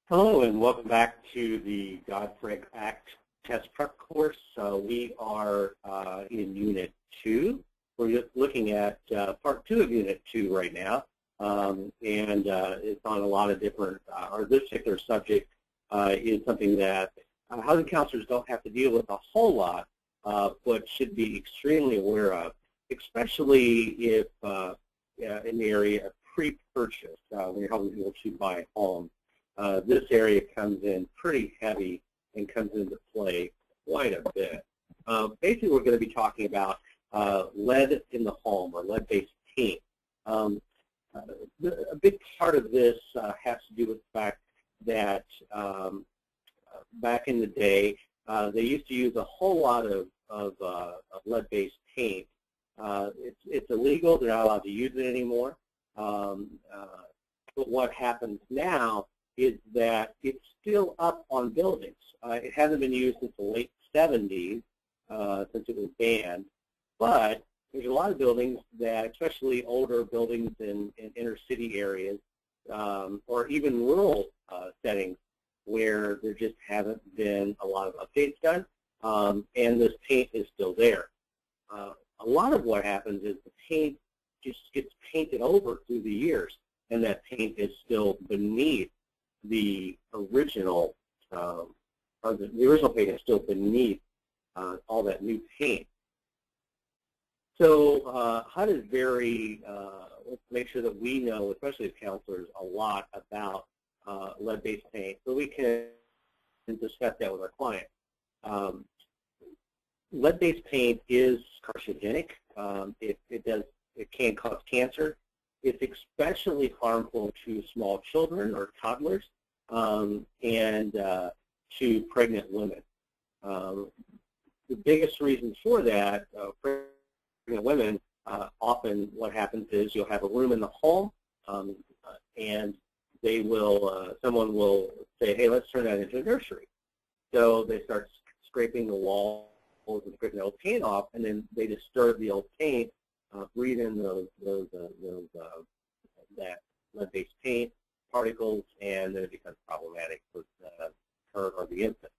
Hello and welcome back to the Dodd-Frank Act test prep course. We are in Unit 2. We're looking at Part 2 of Unit 2 right now, and it's on a lot of different, or this particular subject is something that housing counselors don't have to deal with a whole lot, but should be extremely aware of, especially if in the area of pre-purchase, when you're helping people to buy a home. This area comes in pretty heavy and comes into play quite a bit. Basically, we're going to be talking about lead in the home, or lead-based paint. A big part of this has to do with the fact that back in the day, they used to use a whole lot of lead-based paint. It's illegal. They're not allowed to use it anymore. But what happens now is that it's still up on buildings. It hasn't been used since the late 70s, since it was banned, but there's a lot of buildings that, especially older buildings in inner city areas, or even rural settings, where there just haven't been a lot of updates done, and this paint is still there. A lot of what happens is the paint just gets painted over through the years, and that paint is still beneath the original, or the original paint is still beneath all that new paint. So HUD is very, let's make sure that we know, especially as counselors, a lot about lead-based paint, so we can discuss that with our client. Lead-based paint is carcinogenic. It can cause cancer. It's especially harmful to small children or toddlers, and to pregnant women. The biggest reason for that, pregnant women, often what happens is you'll have a room in the home, and they will, someone will say, hey, let's turn that into a nursery. So they start scraping the walls and scraping the old paint off, and then they disturb the old paint, breathe in that lead-based paint particles, and then it becomes problematic for her or the infant.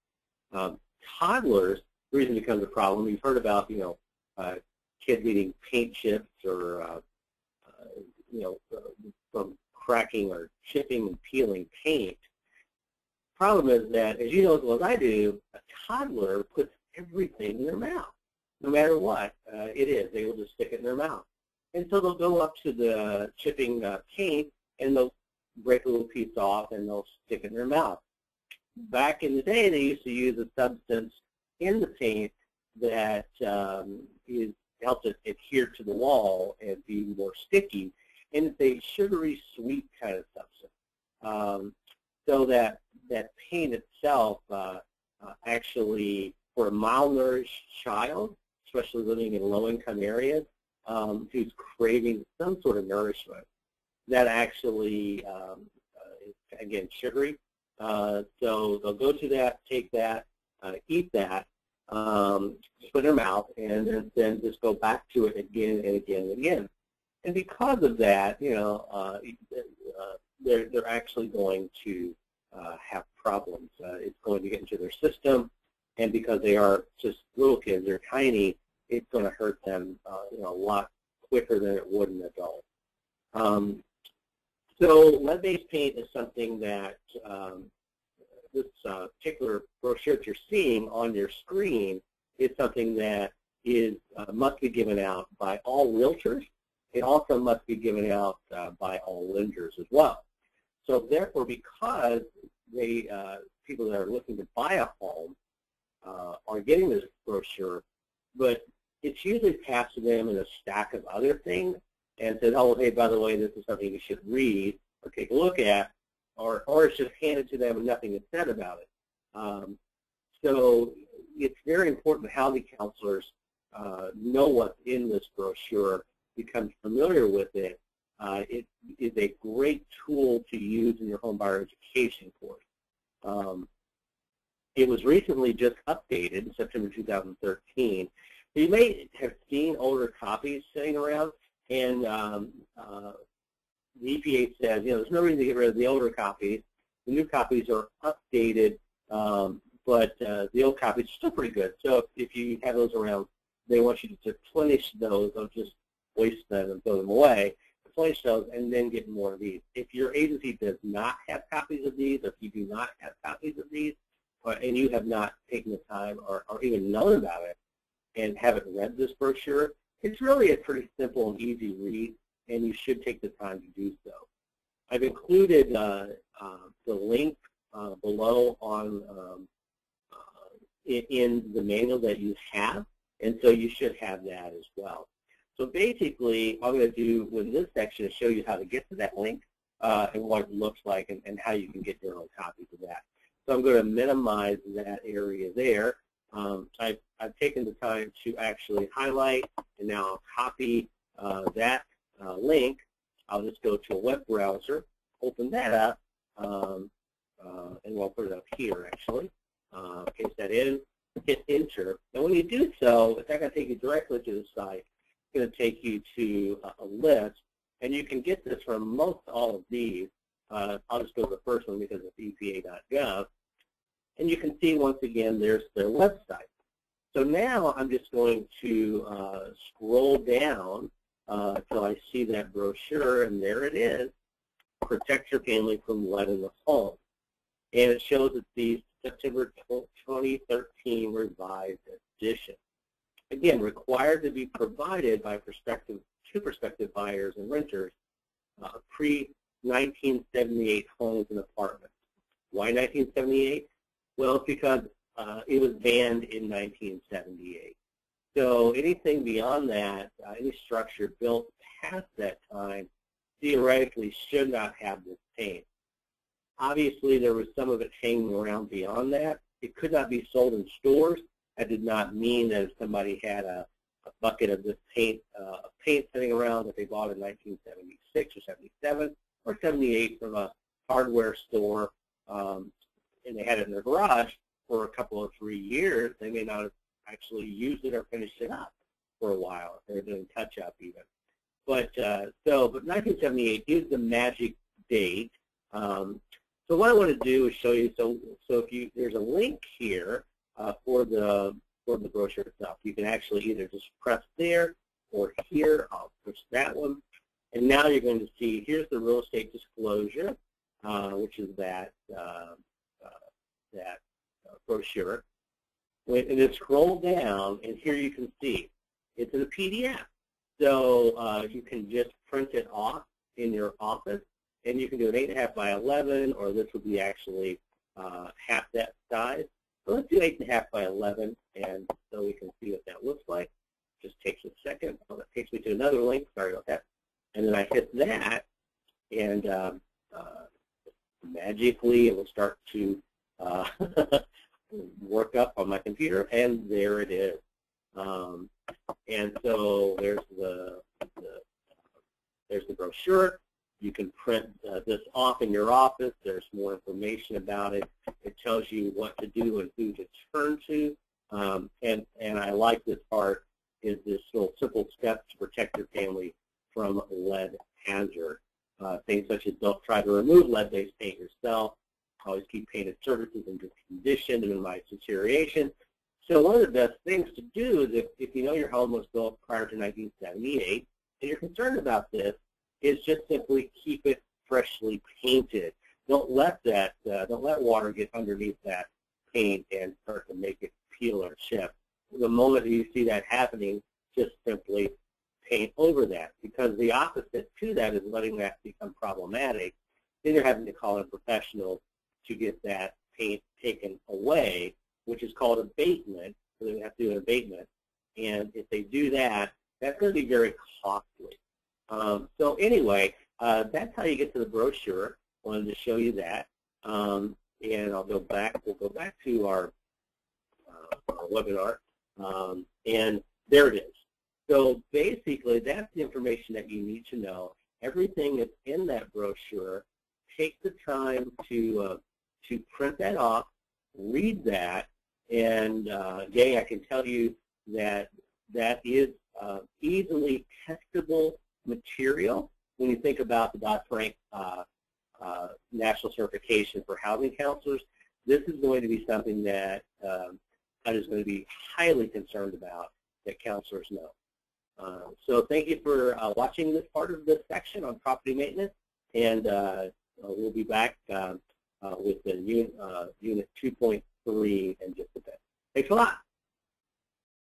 Toddlers, the reason it becomes a problem, you've heard about, kids eating paint chips, or from cracking or chipping and peeling paint. Problem is that, as you know as well as I do, a toddler puts everything in their mouth, no matter what it is. They will just stick it in their mouth. And so they'll go up to the chipping paint, and they'll break a little piece off, and they'll stick it in their mouth. Back in the day, they used to use a substance in the paint that helps it adhere to the wall and be more sticky, and it's a sugary sweet kind of substance. So that paint itself actually, for a malnourished child, especially living in low-income areas, who's craving some sort of nourishment, that actually is, again, sugary. So they'll go to that, take that, eat that, just put in their mouth, and then just go back to it again and again and again. And because of that, they're actually going to have problems. It's going to get into their system, and because they are just little kids, they're tiny, it's going to hurt them a lot quicker than it would an adult. So lead-based paint is something that this particular brochure that you're seeing on your screen is something that must be given out by all realtors. It also must be given out by all lenders as well. So therefore, because people that are looking to buy a home are getting this brochure, but it's usually passed to them in a stack of other things and said, oh, hey, by the way, this is something you should read or take a look at, or it's just handed to them and nothing is said about it. So it's very important how the counselors know what's in this brochure, become familiar with it. It is a great tool to use in your home buyer education course. It was recently just updated in September 2013. So you may have seen older copies sitting around, and the EPA says, there's no reason to get rid of the older copies. The new copies are updated, but the old copies are still pretty good. So if you have those around, they want you to replenish those. Don't just waste them and throw them away. Replenish those and then get more of these. If your agency does not have copies of these, or if you do not have copies of these, and you have not taken the time or even known about it and haven't read this brochure, it's really a pretty simple and easy read, and you should take the time to do so. I've included the link below on in the manual that you have, and so you should have that as well. So basically, all I'm going to do with this section is show you how to get to that link and what it looks like and how you can get your own copies of that. So I'm going to minimize that area there. I've taken the time to actually highlight, and now I'll copy that link. I'll just go to a web browser, open that up, and we'll put it up here actually. Paste that in, hit enter. And when you do so, it's not going to take you directly to the site. It's going to take you to a list, and you can get this from most all of these. I'll just go to the first one because it's EPA.gov. And you can see, once again, there's their website. So now I'm just going to scroll down until I see that brochure, and there it is, Protect Your Family from Lead in the Home. And it shows it's the September 2013 revised edition. Again, required to be provided by prospective buyers and renters pre-1978 homes and apartments. Why 1978? Well, it's because it was banned in 1978. So anything beyond that, any structure built past that time, theoretically should not have this paint. Obviously, there was some of it hanging around beyond that. It could not be sold in stores. That did not mean that if somebody had a bucket of this paint, sitting around that they bought in 1976 or 77 or 78 from a hardware store, and they had it in their garage for a couple of 3 years, they may not have actually used it or finished it up for a while. They were doing touch-up even. But 1978 is the magic date. So what I want to do is show you. So if there's a link here for the brochure itself. You can actually either just press there or here. I'll push that one, and now you're going to see here's the real estate disclosure, which is that brochure. And then scroll down, and here you can see it's in a PDF. So you can just print it off in your office, and you can do an 8.5 by 11, or this would be actually half that size. So let's do 8.5 by 11, and so we can see what that looks like. Just takes a second. Oh, that takes me to another link. Sorry about that. And then I hit that, and magically it will start to work up on my computer, and there it is. And so there's the brochure. You can print this off in your office. There's more information about it. It tells you what to do and who to turn to. And I like this part, is this little simple steps to protect your family from lead hazard. Things such as don't try to remove lead-based paint yourself. Always keep painted surfaces in good condition to minimize deterioration. So one of the best things to do is if you know your home was built prior to 1978 and you're concerned about this, is just simply keep it freshly painted. Don't let water get underneath that paint and start to make it peel or chip. The moment that you see that happening, just simply paint over that, because the opposite to that is letting that become problematic. Then you're having to call in professionals to get that paint taken away, which is called abatement. So they have to do an abatement, and if they do that, that's going to be very costly. So anyway, that's how you get to the brochure. I wanted to show you that, and I'll go back. We'll go back to our webinar, and there it is. So basically, that's the information that you need to know. Everything that's in that brochure. Take the time to print that off, read that, and again, I can tell you that that is easily testable material when you think about the Dodd-Frank national certification for housing counselors, this is going to be something that I is going to be highly concerned about that counselors know. So thank you for watching this part of this section on property maintenance, and we'll be back with the unit 2.3 in just a bit. Thanks a lot.